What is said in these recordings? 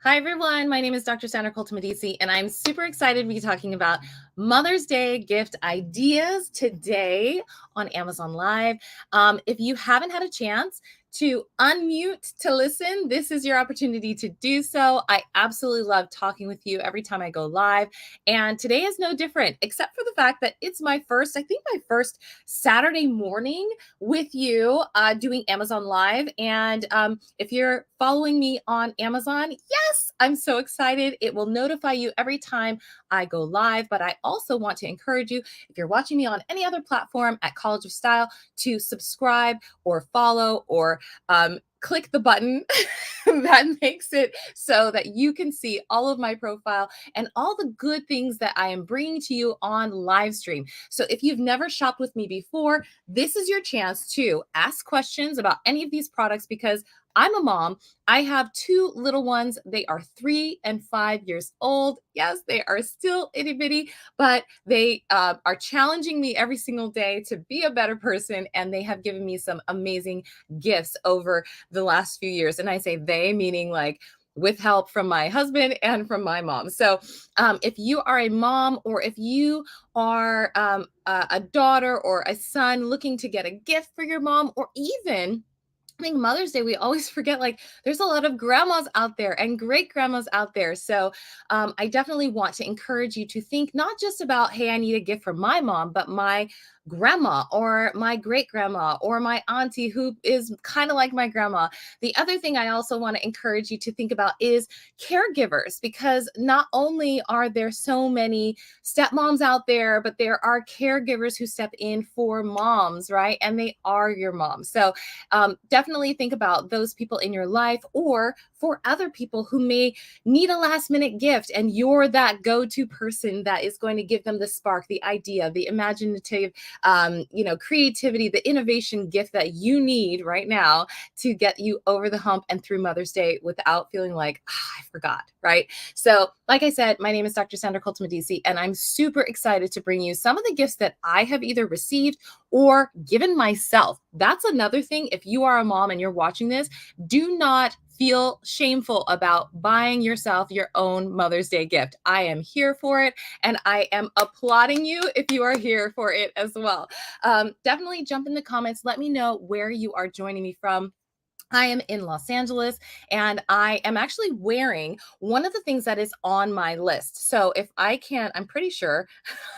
Hi, everyone. My name is Dr. Sandra Colton-Medici, and I'm super excited to be talking about Mother's Day gift ideas today on Amazon Live. If you haven't had a chance to unmute to listen, this is your opportunity to do so. I absolutely love talking with you every time I go live. And today is no different, except for the fact that it's my first Saturday morning with you doing Amazon Live. And if you're following me on Amazon, yes, I'm so excited. It will notify you every time I go live. But I also want to encourage you, if you're watching me on any other platform at College of Style, to subscribe or follow or click the button that makes it so that you can see all of my profile and all the good things that I am bringing to you on live stream. So if you've never shopped with me before, this is your chance to ask questions about any of these products because I'm a mom. I have two little ones. They are 3 and 5 years old. Yes, they are still itty bitty, but they are challenging me every single day to be a better person. And they have given me some amazing gifts over the last few years. And I say they, meaning like with help from my husband and from my mom. So if you are a mom or if you are a daughter or a son looking to get a gift for your mom, or even I think Mother's Day, we always forget like there's a lot of grandmas out there and great grandmas out there. So I definitely want to encourage you to think not just about, hey, I need a gift for my mom, but my grandma or my great grandma or my auntie who is kind of like my grandma. The other thing I also want to encourage you to think about is caregivers, because not only are there so many stepmoms out there, but there are caregivers who step in for moms, right? And they are your mom. So definitely think about those people in your life or for other people who may need a last minute gift and you're that go-to person that is going to give them the spark, the idea, the imaginative, creativity, the innovation gift that you need right now to get you over the hump and through Mother's Day without feeling like, I forgot, right? So like I said, my name is Dr. Sandra Colton-Medici, and I'm super excited to bring you some of the gifts that I have either received or given myself. That's another thing. If you are a mom and you're watching this, do not feel shameful about buying yourself your own Mother's Day gift. I am here for it, and I am applauding you if you are here for it as well. Definitely jump in the comments. Let me know where you are joining me from. I am in Los Angeles, and I am actually wearing one of the things that is on my list. So if I can, I'm pretty sure,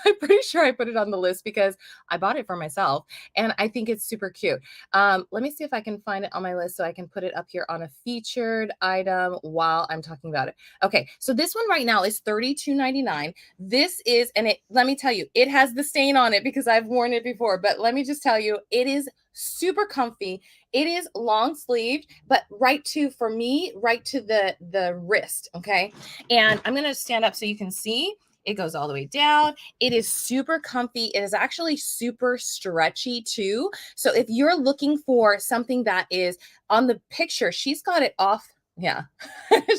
I'm pretty sure I put it on the list because I bought it for myself and I think it's super cute. Let me see if I can find it on my list so I can put it up here on a featured item while I'm talking about it. Okay, so this one right now is $32.99. This is, and let me tell you, it has the stain on it because I've worn it before, but let me just tell you, it is super comfy. It is long sleeved, but right to the wrist. Okay. And I'm going to stand up so you can see it goes all the way down. It is super comfy. It is actually super stretchy too. So if you're looking for something that is on the picture, she's got it off. Yeah.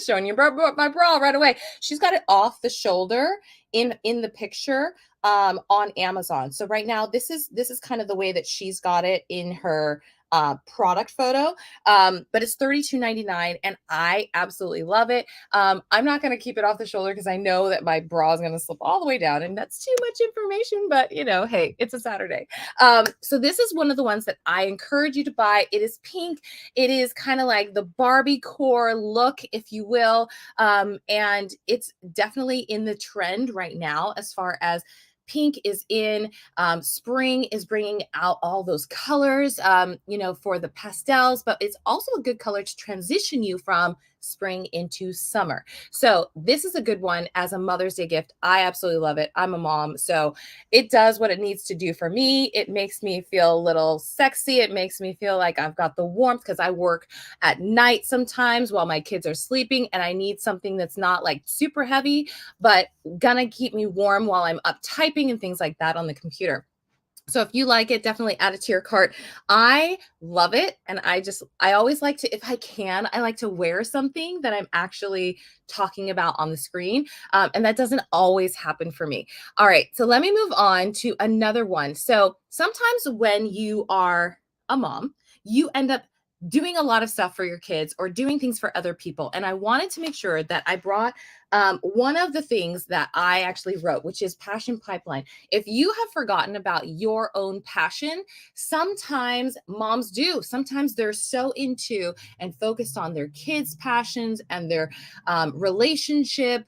Showing you my bra right away. She's got it off the shoulder in the picture on Amazon. So right now this is kind of the way that she's got it in her product photo. But it's $32.99 and I absolutely love it. I'm not going to keep it off the shoulder because I know that my bra is going to slip all the way down and that's too much information, but hey, it's a Saturday. So this is one of the ones that I encourage you to buy. It is pink. It is kind of like the Barbie core look, if you will. And it's definitely in the trend right now as far as pink is in. Spring is bringing out all those colors, for the pastels, but it's also a good color to transition you from spring into summer. So this is a good one as a Mother's Day gift. I absolutely love it. I'm a mom, so it does what it needs to do for me. It makes me feel a little sexy. It makes me feel like I've got the warmth because I work at night sometimes while my kids are sleeping and I need something that's not like super heavy, but gonna keep me warm while I'm up typing and things like that on the computer. So if you like it, definitely add it to your cart. I love it. And I always like to, if I can, I like to wear something that I'm actually talking about on the screen. And that doesn't always happen for me. All right. So let me move on to another one. So sometimes when you are a mom, you end up doing a lot of stuff for your kids or doing things for other people. And I wanted to make sure that I brought one of the things that I actually wrote, which is Passion Pipeline. If you have forgotten about your own passion, sometimes moms do. Sometimes they're so into and focused on their kids' passions and their relationship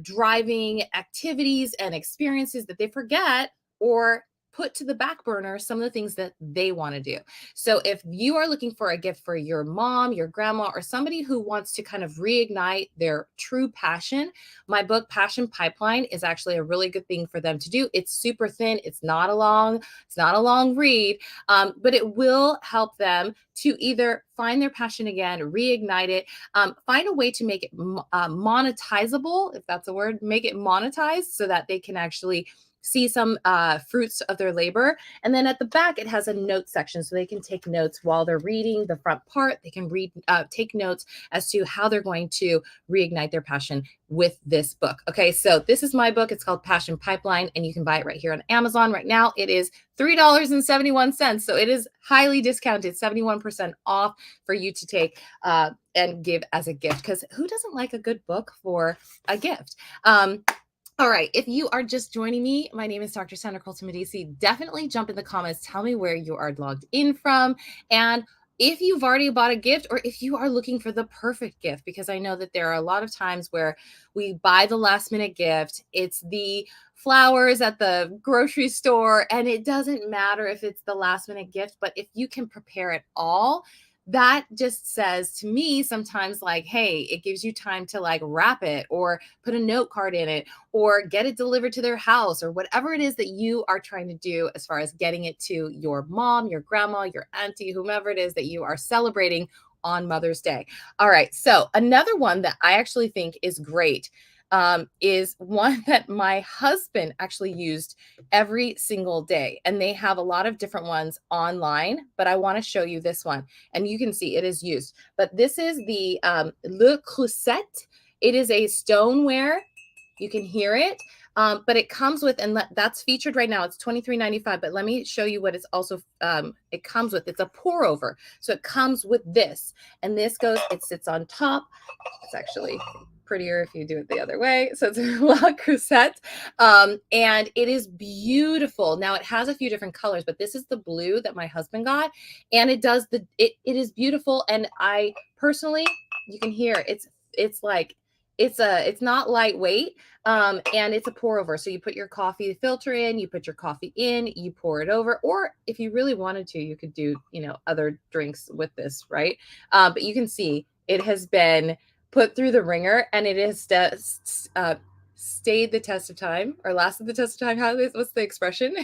driving activities and experiences that they forget or put to the back burner some of the things that they want to do. So if you are looking for a gift for your mom, your grandma, or somebody who wants to kind of reignite their true passion, my book Passion Pipeline is actually a really good thing for them to do. It's super thin. It's not a long read, but it will help them to either find their passion again, reignite it, find a way to make it monetizable, if that's a word, make it monetized so that they can actually see some fruits of their labor. And then at the back, it has a note section so they can take notes while they're reading the front part. They can take notes as to how they're going to reignite their passion with this book. Okay, so this is my book. It's called Passion Pipeline, and you can buy it right here on Amazon. Right now, it is $3.71. So it is highly discounted, 71% off for you to take and give as a gift, because who doesn't like a good book for a gift? All right, if you are just joining me, my name is Dr. Sandra Colton-Medici. Definitely jump in the comments. Tell me where you are logged in from. And if you've already bought a gift or if you are looking for the perfect gift, because I know that there are a lot of times where we buy the last minute gift. It's the flowers at the grocery store, and it doesn't matter if it's the last minute gift, but if you can prepare it all, that just says to me sometimes like, hey, it gives you time to like wrap it or put a note card in it or get it delivered to their house or whatever it is that you are trying to do as far as getting it to your mom, your grandma, your auntie, whomever it is that you are celebrating on Mother's Day. All right. So another one that I actually think is great is one that my husband actually used every single day. And they have a lot of different ones online, but I want to show you this one. And you can see it is used. But this is the Le Creuset. It is a stoneware. You can hear it. But it comes with, and that's featured right now. It's $23.95. But let me show you what it's also, it comes with. It's a pour over. So it comes with this. And this goes, it sits on top. It's actually prettier if you do it the other way. So it's a La Creuset. And it is beautiful. Now it has a few different colors, but this is the blue that my husband got. And it does it is beautiful. And I personally, you can hear it's like, it's not lightweight. And it's a pour over. So you put your coffee filter in, you put your coffee in, you pour it over, or if you really wanted to, you could do, other drinks with this, right? But you can see it has been put through the ringer, and it has stayed the test of time or lasted the test of time. What's the expression?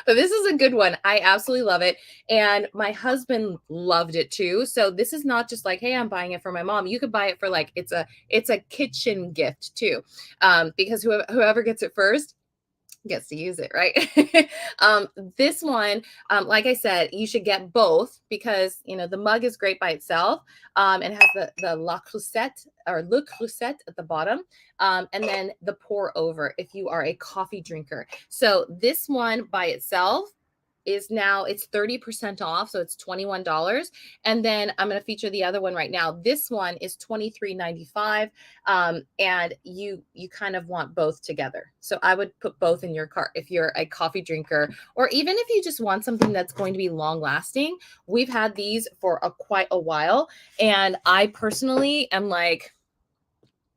But this is a good one. I absolutely love it. And my husband loved it too. So this is not just like, hey, I'm buying it for my mom. You could buy it for like, it's a kitchen gift too. Because whoever gets it first gets to use it, right? This one, like I said, you should get both because the mug is great by itself, and it has the La Creuset or Le Creuset at the bottom, and then the pour over if you are a coffee drinker. So this one by itself is now, it's 30% off, so it's $21. And then I'm going to feature the other one right now. This one is $23.95, and you kind of want both together. So I would put both in your cart if you're a coffee drinker, or even if you just want something that's going to be long lasting. We've had these for quite a while, and I personally am like,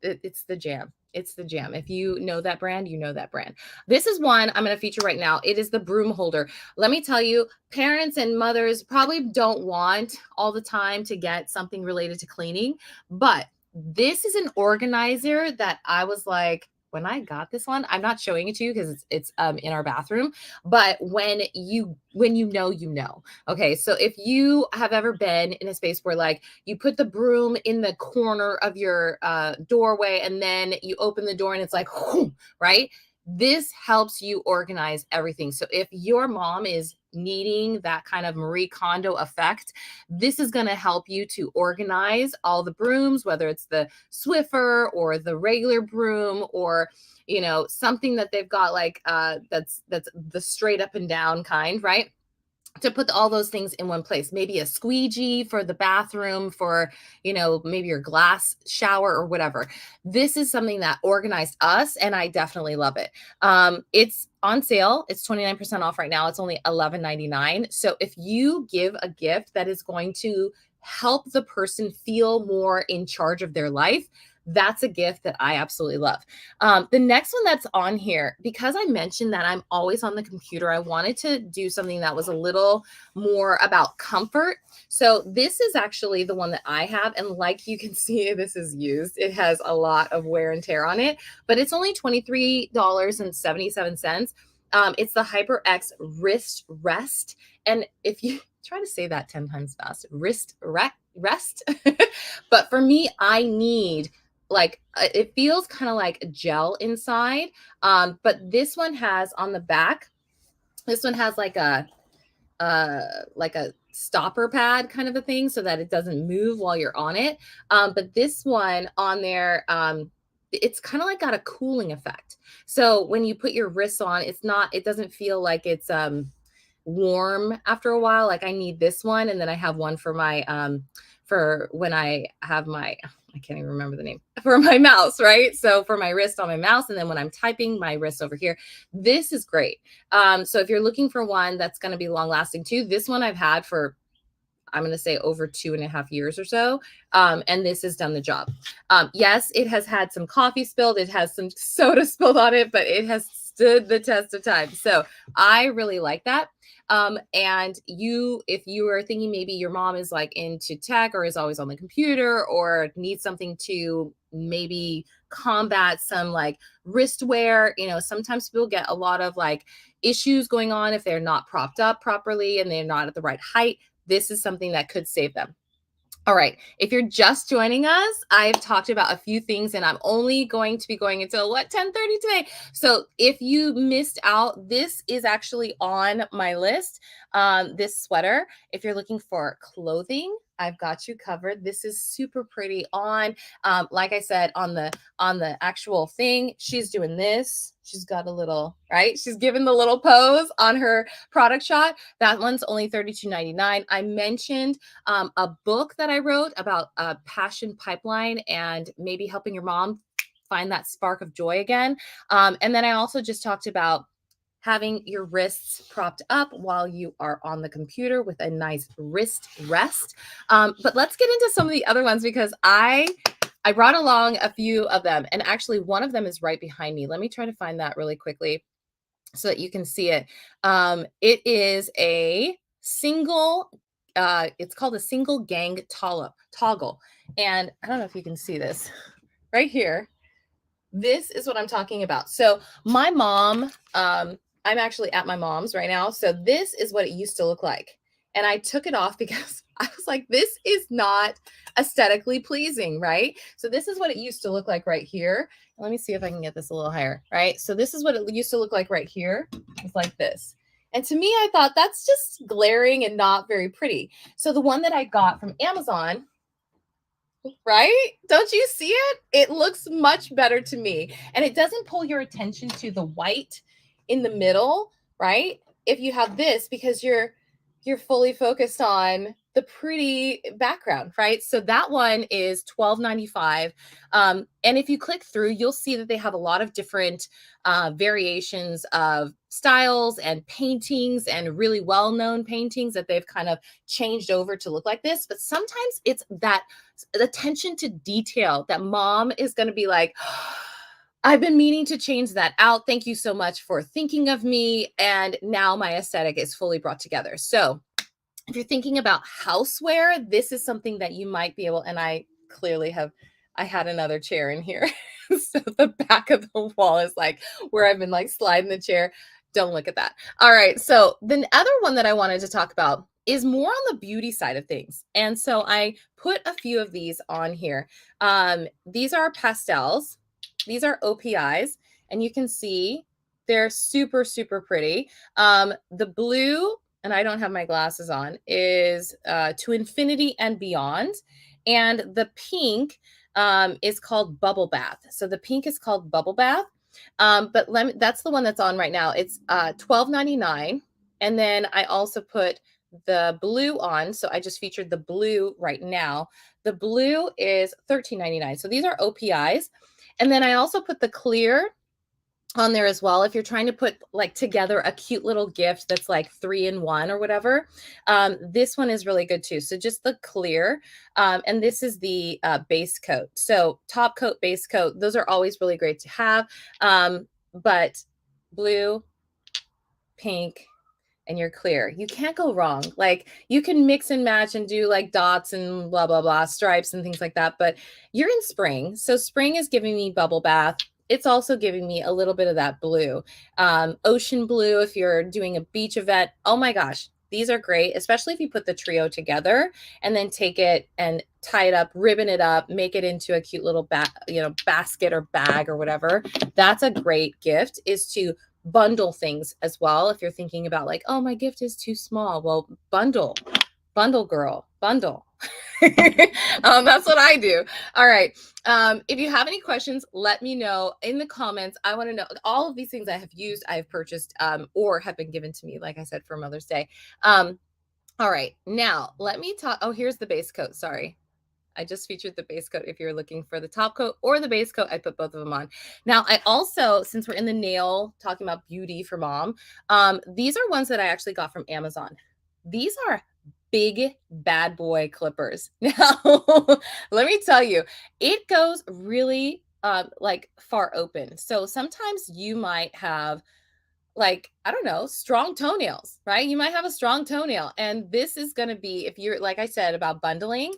it's the jam. It's the jam. If you know that brand, you know that brand. This is one I'm going to feature right now. It is the broom holder. Let me tell you, parents and mothers probably don't want all the time to get something related to cleaning, but this is an organizer that I was like, when I got this one, I'm not showing it to you because it's in our bathroom, but when you know. Okay, so if you have ever been in a space where like you put the broom in the corner of your doorway and then you open the door and it's like, right? This helps you organize everything. So if your mom is needing that kind of Marie Kondo effect, this is going to help you to organize all the brooms, whether it's the Swiffer or the regular broom, or something that they've got like that's the straight up and down kind, right? to put all those things in one place. Maybe a squeegee for the bathroom, for, maybe your glass shower or whatever. This is something that organized us, and I definitely love it. It's on sale. It's 29% off right now. It's only $11.99. So if you give a gift that is going to help the person feel more in charge of their life, that's a gift that I absolutely love. The next one that's on here, because I mentioned that I'm always on the computer, I wanted to do something that was a little more about comfort. So this is actually the one that I have. And like you can see, this is used. It has a lot of wear and tear on it, but it's only $23.77. It's the HyperX Wrist Rest. And if you try to say that 10 times fast, wrist rest. But for me, I need, like, it feels kind of like gel inside. But this one has on the back, this one has like a stopper pad kind of a thing so that it doesn't move while you're on it. But this one on there, it's kind of like got a cooling effect. So when you put your wrists on, it doesn't feel like it's warm after a while. Like I need this one, and then I have one for my for when I have I can't even remember the name, for my mouse, right? So for my wrist on my mouse, and then when I'm typing, my wrist over here. This is great. So if you're looking for one that's going to be long lasting too, this one I've had for, I'm going to say, over 2.5 years or so. And this has done the job. Yes, it has had some coffee spilled. It has some soda spilled on it, but it has stood the test of time. So I really like that. And if you are thinking maybe your mom is like into tech or is always on the computer or needs something to maybe combat some like wrist wear, sometimes people get a lot of like issues going on if they're not propped up properly and they're not at the right height. This is something that could save them. All right. If you're just joining us, I've talked about a few things, and I'm only going to be going until 10:30 today. So if you missed out, this is actually on my list. This sweater, if you're looking for clothing, I've got you covered. This is super pretty on. Like I said, on the actual thing, she's doing this. She's got a little, right? She's giving the little pose on her product shot. That one's only $32.99. I mentioned a book that I wrote about a passion pipeline and maybe helping your mom find that spark of joy again. And then I also just talked about having your wrists propped up while you are on the computer with a nice wrist rest. But let's get into some of the other ones, because I brought along a few of them, and actually one of them is right behind me. Let me try to find that really quickly so that you can see it. It is a single, it's called a single gang toggle. And I don't know if you can see this right here. This is what I'm talking about. So my mom, I'm actually at my mom's right now. So this is what it used to look like. And I took it off because I was like, this is not aesthetically pleasing, right? So this is what it used to look like right here. Let me see if I can get this a little higher, right? So this is what it used to look like right here. It's like this. And to me, I thought that's just glaring and not very pretty. So the one that I got from Amazon, right? Don't you see it? It looks much better to me. And it doesn't pull your attention to the white in the middle, right? If you have this, because you're fully focused on the pretty background, right? So that one is $12.95. And if you click through, you'll see that they have a lot of different variations of styles and paintings, and really well-known paintings that they've kind of changed over to look like this. But sometimes it's that attention to detail that mom is going to be like, I've been meaning to change that out. Thank you so much for thinking of me. And now my aesthetic is fully brought together. So if you're thinking about houseware, this is something that you might be able, and I clearly I had another chair in here. So the back of the wall is like where I've been like sliding the chair. Don't look at that. All right. So the other one that I wanted to talk about is more on the beauty side of things. And so I put a few of these on here. These are pastels. These are OPIs, and you can see they're super, super pretty. The blue, and I don't have my glasses on, is To Infinity and Beyond. And the pink is called Bubble Bath. So the pink is called Bubble Bath. But that's the one that's on right now. It's $12.99. And then I also put the blue on. So I just featured the blue right now. The blue is $13.99. So these are OPIs. And then I also put the clear on there as well. If you're trying to put like together a cute little gift that's like 3-in-1 or whatever, this one is really good too. So just the clear, and this is the base coat. So top coat, base coat, those are always really great to have. But blue, pink, and you're clear. You can't go wrong. Like you can mix and match and do like dots and blah, blah, blah, stripes and things like that. But you're in spring. So spring is giving me bubble bath. It's also giving me a little bit of that blue. Ocean blue, if you're doing a beach event. Oh my gosh, these are great, especially if you put the trio together and then take it and tie it up, ribbon it up, make it into a cute little basket or bag or whatever. That's a great gift, is to bundle things as well. If you're thinking about like, oh, my gift is too small. Well, bundle, girl, bundle. That's what I do. All right. If you have any questions, let me know in the comments. I want to know all of these things I have used, I have purchased, or have been given to me, like I said, for Mother's Day. All right. Now let me talk. Oh, here's the base coat. Sorry. I just featured the base coat. If you're looking for the top coat or the base coat, I put both of them on. Now, I also, since we're in the nail, talking about beauty for mom, these are ones that I actually got from Amazon. These are big bad boy clippers. Now, let me tell you, it goes really like far open. So sometimes you might have like, I don't know, strong toenails, right? You might have a strong toenail. And this is going to be, if you're, like I said, about bundling,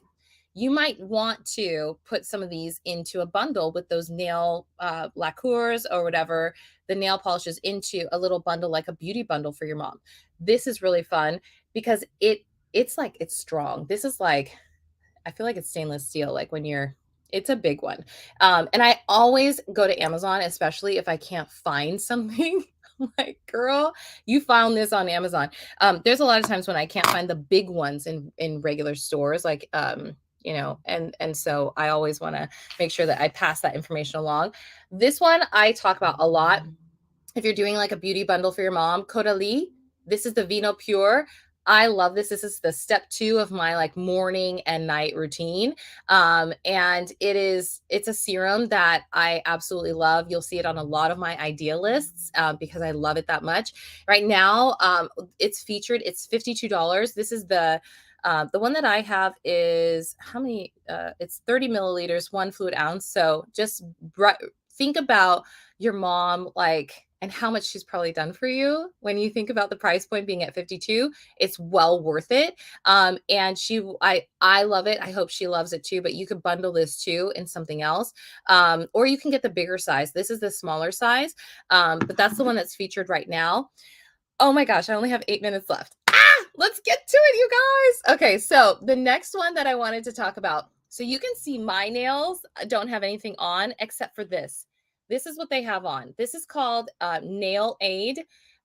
you might want to put some of these into a bundle with those nail lacquers or whatever, the nail polishes, into a little bundle, like a beauty bundle for your mom. This is really fun because it's like, it's strong. This is like, I feel like it's stainless steel, like when you're, it's a big one. And I always go to Amazon, especially if I can't find something. I'm like, girl, you found this on Amazon. There's a lot of times when I can't find the big ones in regular stores, like and so I always want to make sure that I pass that information along. This one I talk about a lot. If you're doing like a beauty bundle for your mom, Caudalie, this is the Vino Pure. I love this. This is the step 2 of my like morning and night routine. And it's a serum that I absolutely love. You'll see it on a lot of my idea lists because I love it that much. Right now, it's featured. It's $52. This is the one that I have is how many? It's 30 milliliters, 1 fluid ounce. So just think about your mom, like, and how much she's probably done for you. When you think about the price point being at 52, it's well worth it. And I love it. I hope she loves it too, but you could bundle this too in something else. Or you can get the bigger size. This is the smaller size. But that's the one that's featured right now. Oh my gosh, I only have 8 minutes left. Let's get to it, you guys. Okay, so the next one that I wanted to talk about. So you can see my nails don't have anything on except for this. This is what they have on. This is called Nail Aid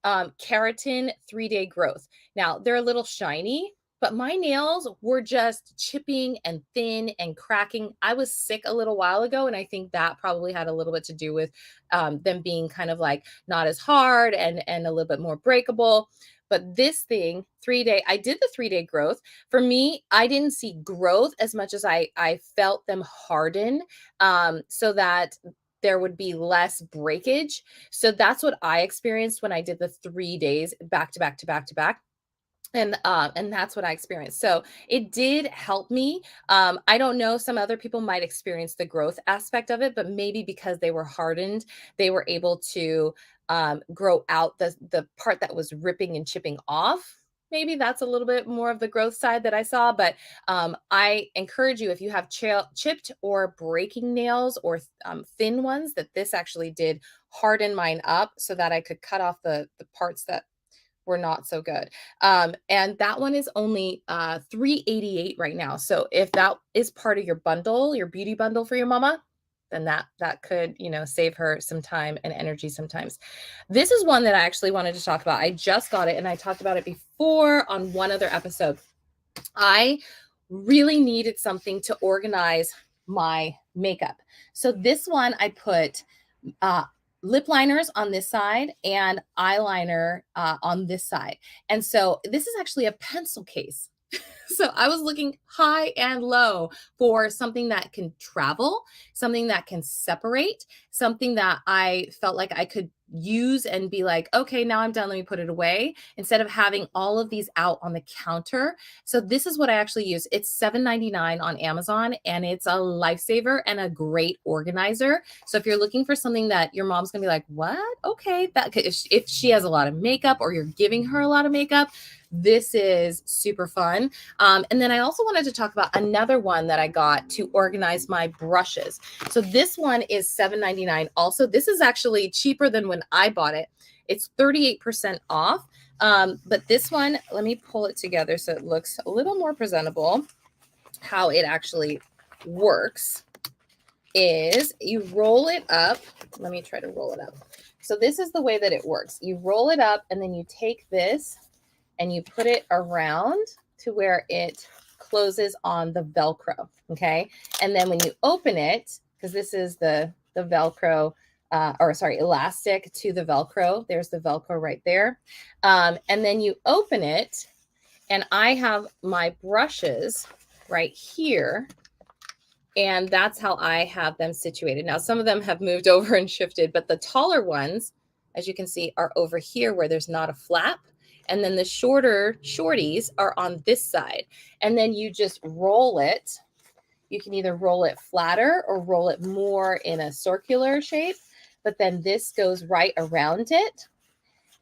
Keratin 3-Day Growth. Now, they're a little shiny, but my nails were just chipping and thin and cracking. I was sick a little while ago, and I think that probably had a little bit to do with them being kind of like not as hard and a little bit more breakable. But this thing, 3-day, I did the 3-day growth. For me, I didn't see growth as much as I felt them harden so that there would be less breakage. So that's what I experienced when I did the 3 days back to back to back to back. And that's what I experienced. So it did help me. I don't know, some other people might experience the growth aspect of it, but maybe because they were hardened, they were able to grow out the part that was ripping and chipping off. Maybe that's a little bit more of the growth side that I saw. But I encourage you, if you have chipped or breaking nails or thin ones, that this actually did harden mine up so that I could cut off the parts that were not so good. And that one is only $3.88 right now. So if that is part of your bundle, your beauty bundle for your mama, then that could, save her some time and energy sometimes. This is one that I actually wanted to talk about. I just got it and I talked about it before on one other episode. I really needed something to organize my makeup. So this one I put lip liners on this side and eyeliner on this side. And so this is actually a pencil case. So I was looking high and low for something that can travel, something that can separate, something that I felt like I could use and be like, okay, now I'm done. Let me put it away instead of having all of these out on the counter. So this is what I actually use. It's $7.99 on Amazon, and it's a lifesaver and a great organizer. So if you're looking for something that your mom's gonna be like, what? Okay, that if she has a lot of makeup or you're giving her a lot of makeup, this is super fun. And then I also wanted to talk about another one that I got to organize my brushes. So this one is $7.99 also. This is actually cheaper than when I bought it. It's 38% off. But this one, let me pull it together so it looks a little more presentable. How it actually works is you roll it up. Let me try to roll it up. So this is the way that it works. You roll it up and then you take this and you put it around to where it closes on the Velcro, okay? And then when you open it, because this is the Velcro, elastic to the Velcro. There's the Velcro right there. And then you open it, and I have my brushes right here, and that's how I have them situated. Now, some of them have moved over and shifted, but the taller ones, as you can see, are over here where there's not a flap. And then the shorties are on this side. And then you just roll it. You can either roll it flatter or roll it more in a circular shape. But then this goes right around it.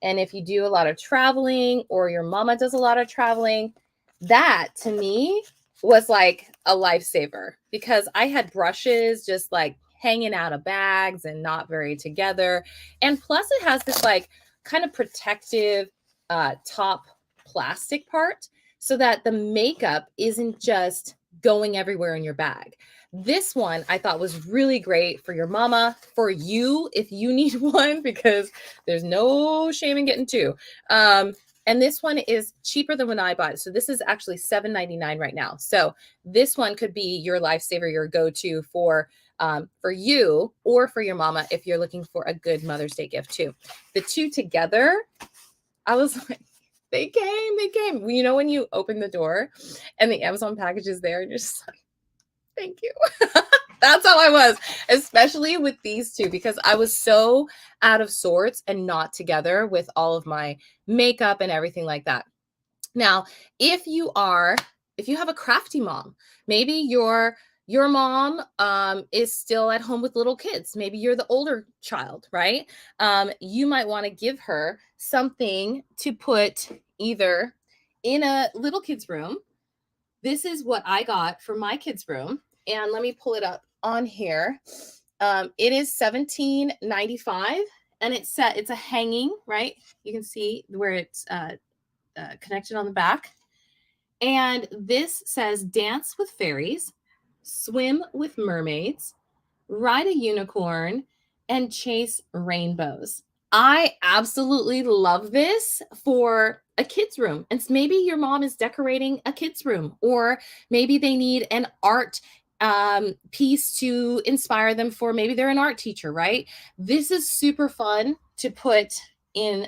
And if you do a lot of traveling or your mama does a lot of traveling, that to me was like a lifesaver, because I had brushes just like hanging out of bags and not very together. And plus it has this like kind of protective top plastic part so that the makeup isn't just going everywhere in your bag. This one I thought was really great for your mama, for you if you need one, because there's no shame in getting two. And this one is cheaper than when I bought it. So this is actually $7.99 right now. So this one could be your lifesaver, your go-to for you or for your mama if you're looking for a good Mother's Day gift too. The two together, I was like, they came. You know, when you open the door and the Amazon package is there and you're just like, thank you. That's how I was, especially with these two, because I was so out of sorts and not together with all of my makeup and everything like that. Now, if you have a crafty mom, maybe your mom is still at home with little kids. Maybe you're the older child, right? You might want to give her something to put either in a little kid's room. This is what I got for my kid's room. And let me pull it up on here. It is $17.95, and it's a hanging, right? You can see where it's connected on the back. And this says dance with fairies, swim with mermaids, ride a unicorn, and chase rainbows. I absolutely love this for a kid's room. And maybe your mom is decorating a kid's room, or maybe they need an art piece to inspire them for, maybe they're an art teacher, right? This is super fun to put in,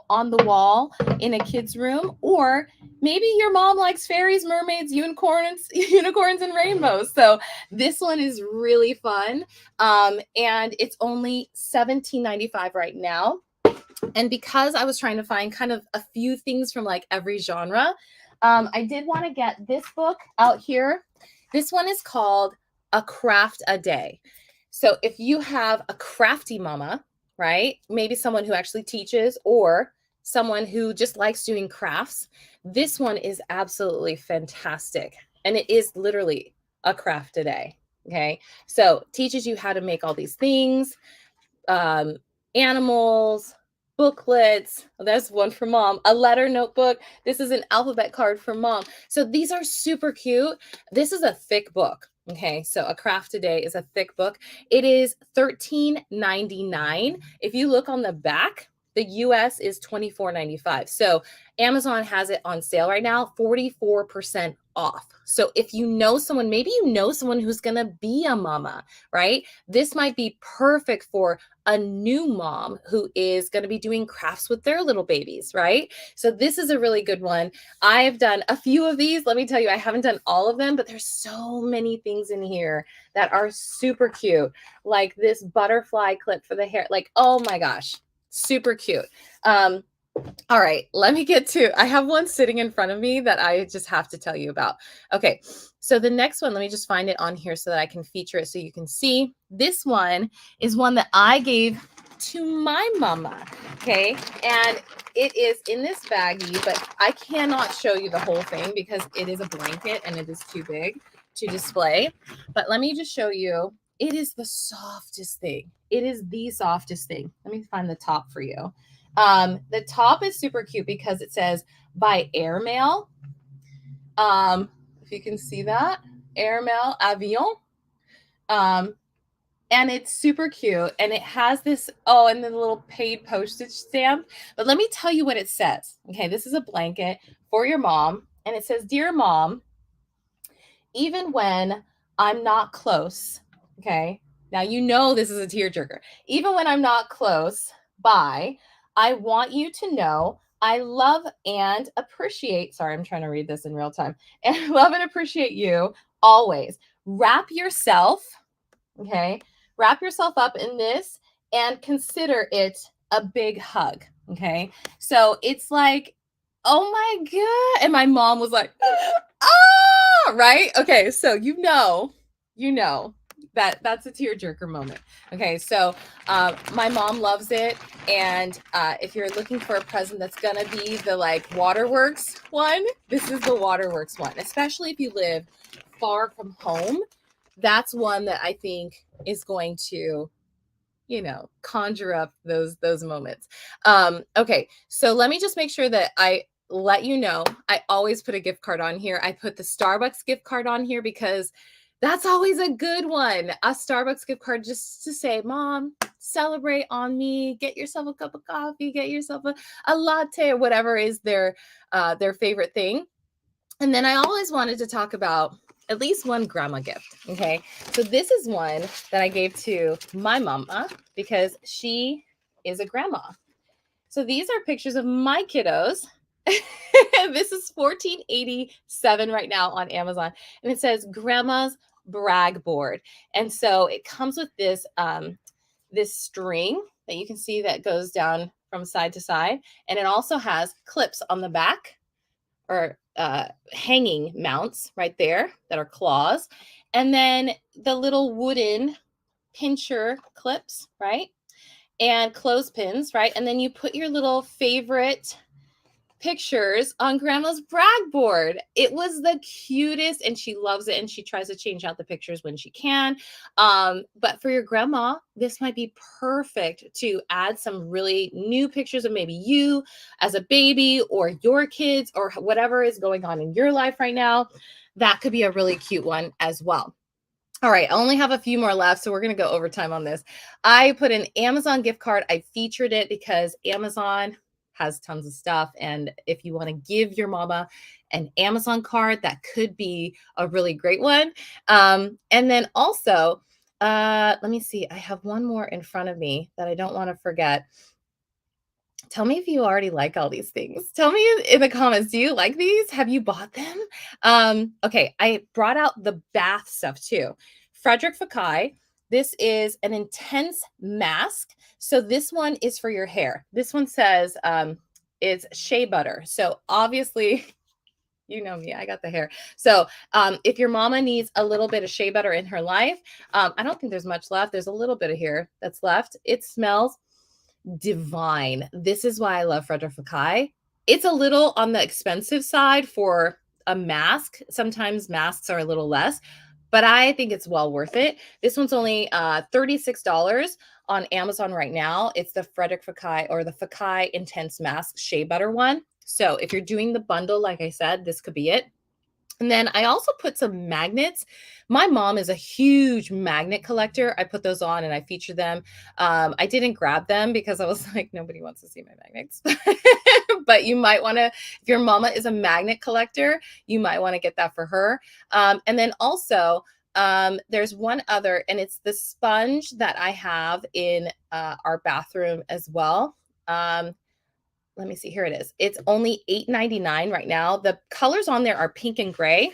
on the wall in a kid's room. Or maybe your mom likes fairies, mermaids, unicorns and rainbows. So this one is really fun. And it's only $17.95 right now. And because I was trying to find kind of a few things from like every genre, I did want to get this book out here. This one is called A Craft a Day. So if you have a crafty mama, right? Maybe someone who actually teaches, or someone who just likes doing crafts, this one is absolutely fantastic. And it is literally a craft a day. Okay. So teaches you how to make all these things, animals, booklets. There's one for mom, a letter notebook. This is an alphabet card for mom. So these are super cute. This is a thick book. Okay, so A Craft a Day is a thick book. It is $13.99. If you look on the back, the US is $24.95. So Amazon has it on sale right now, 44% off. So if you know someone, maybe you know someone who's going to be a mama, right? This might be perfect for a new mom who is going to be doing crafts with their little babies, right? So this is a really good one. I've done a few of these. Let me tell you, I haven't done all of them, but there's so many things in here that are super cute. Like this butterfly clip for the hair. Like, oh my gosh, super cute. All right, let me get to, I have one sitting in front of me that I just have to tell you about. Okay, so the next one, let me just find it on here so that I can feature it so you can see. This one is one that I gave to my mama, okay? And it is in this baggie, but I cannot show you the whole thing because it is a blanket and it is too big to display. But let me just show you. It is the softest thing. It is the softest thing. Let me find the top for you. The top is super cute because it says by airmail. If you can see that, airmail avion. And it's super cute. And it has this, oh, and then the little paid postage stamp. But let me tell you what it says. Okay, this is a blanket for your mom. And it says, Dear Mom, even when I'm not close, okay, now you know this is a tearjerker. Even when I'm not close by, I want you to know I love and appreciate, sorry, I'm trying to read this in real time, and love and appreciate you always. Wrap yourself, okay, wrap yourself up in this and consider it a big hug, okay? So it's like, oh my God. And my mom was like, ah, right? Okay, so you know that that's a tearjerker moment. Okay, so my mom loves it, and if you're looking for a present that's gonna be the like Waterworks one, this is the Waterworks one. Especially if you live far from home, that's one that I think is going to, you know, conjure up those moments. Okay, so let me just make sure that I let you know. I always put a gift card on here. I put the Starbucks gift card on here because that's always a good one. A Starbucks gift card just to say, Mom, celebrate on me. Get yourself a cup of coffee. Get yourself a latte or whatever is their favorite thing. And then I always wanted to talk about at least one grandma gift. Okay. So this is one that I gave to my mama because she is a grandma. So these are pictures of my kiddos. This is $14.87 right now on Amazon. And it says Grandma's Brag Board. And so it comes with this this string that you can see that goes down from side to side. And it also has clips on the back, or hanging mounts right there that are claws. And then the little wooden pincher clips, right? And clothespins, right? And then you put your little favorite pictures on Grandma's brag board. It was the cutest, and she loves it, and she tries to change out the pictures when she can. But for your grandma, this might be perfect to add some really new pictures of maybe you as a baby or your kids or whatever is going on in your life right now. That could be a really cute one as well. All right, I only have a few more left, so we're going to go overtime on this. I put an Amazon gift card. I featured it because Amazon has tons of stuff. And if you want to give your mama an Amazon card, that could be a really great one. And then also, let me see. I have one more in front of me that I don't want to forget. Tell me if you already like all these things. Tell me in the comments, do you like these? Have you bought them? Okay, I brought out the bath stuff too. Frederick Fekkai. This is an intense mask. So this one is for your hair. This one says it's shea butter. So obviously, you know me, I got the hair. So if your mama needs a little bit of shea butter in her life, I don't think there's much left. There's a little bit of here that's left. It smells divine. This is why I love Frederick Fekkai. It's a little on the expensive side for a mask. Sometimes masks are a little less, but I think it's well worth it. This one's only $36 on Amazon right now. It's the Frederick Fekkai, or the Fekkai Intense Mask Shea Butter one. So if you're doing the bundle, like I said, this could be it. And then I also put some magnets. My mom is a huge magnet collector. I put those on and I feature them. I didn't grab them because I was like, nobody wants to see my magnets. But you might want to, if your mama is a magnet collector, you might want to get that for her. And then also, there's one other, and it's the sponge that I have in our bathroom as well. Let me see, here it is. It's only $8.99 right now. The colors on there are pink and gray.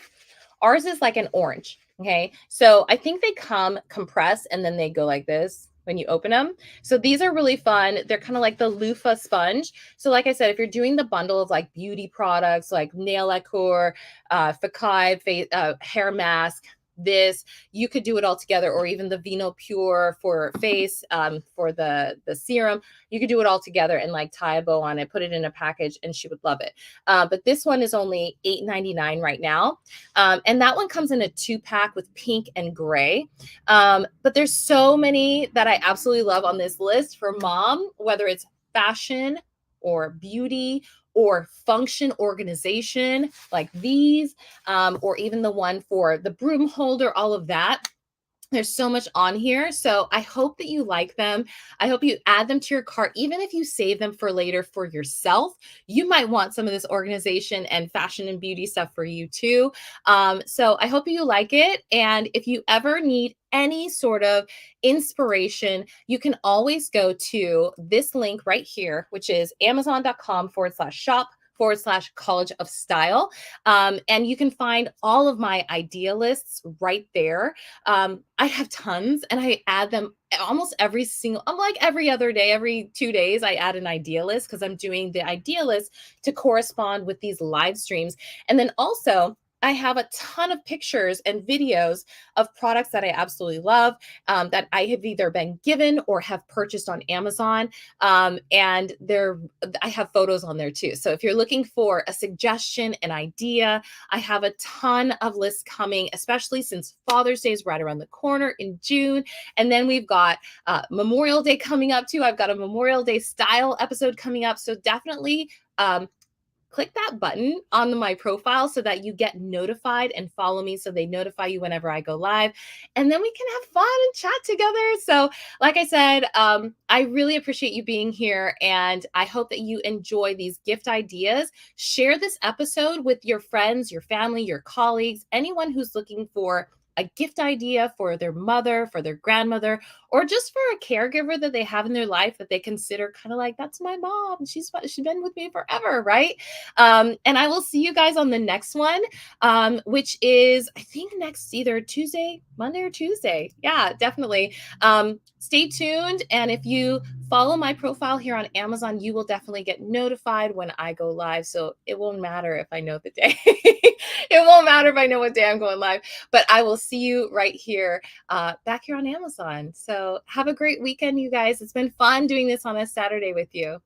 Ours is like an orange. Okay. So I think they come compressed and then they go like this when you open them. So these are really fun. They're kind of like the loofah sponge. So like I said, if you're doing the bundle of like beauty products, like nail lacquer, Fakai, hair mask, this, you could do it all together, or even the Vino Pure for face, for the serum. You could do it all together and like tie a bow on it, put it in a package, and she would love it. But this one is only $8.99 right now. And that one comes in a 2-pack with pink and gray. But there's so many that I absolutely love on this list for mom, whether it's fashion or beauty or function organization like these, or even the one for the broom holder, all of that. There's so much on here. So I hope that you like them. I hope you add them to your cart. Even if you save them for later for yourself, you might want some of this organization and fashion and beauty stuff for you too. So I hope you like it. And if you ever need any sort of inspiration, you can always go to this link right here, which is amazon.com/shop/College of Style. And you can find all of my idea lists right there. I have tons and I add them almost every single, I'm like every other day, every 2 days, I add an idea list because I'm doing the idea list to correspond with these live streams. And then also, I have a ton of pictures and videos of products that I absolutely love, that I have either been given or have purchased on Amazon. And I have photos on there too. So if you're looking for a suggestion, an idea, I have a ton of lists coming, especially since Father's Day is right around the corner in June. And then we've got Memorial Day coming up too. I've got a Memorial Day style episode coming up. So definitely click that button on my profile so that you get notified, and follow me so they notify you whenever I go live. And then we can have fun and chat together. So like I said, I really appreciate you being here, and I hope that you enjoy these gift ideas. Share this episode with your friends, your family, your colleagues, anyone who's looking for a gift idea for their mother, for their grandmother, or just for a caregiver that they have in their life that they consider kind of like, that's my mom. She's been with me forever, right? And I will see you guys on the next one, which is, I think, next either Tuesday, Monday or Tuesday. Yeah, definitely. Stay tuned. And if you follow my profile here on Amazon, you will definitely get notified when I go live. So it won't matter if I know the day. It won't matter if I know what day I'm going live, but I will see you right here, back here on Amazon. So have a great weekend, you guys. It's been fun doing this on a Saturday with you.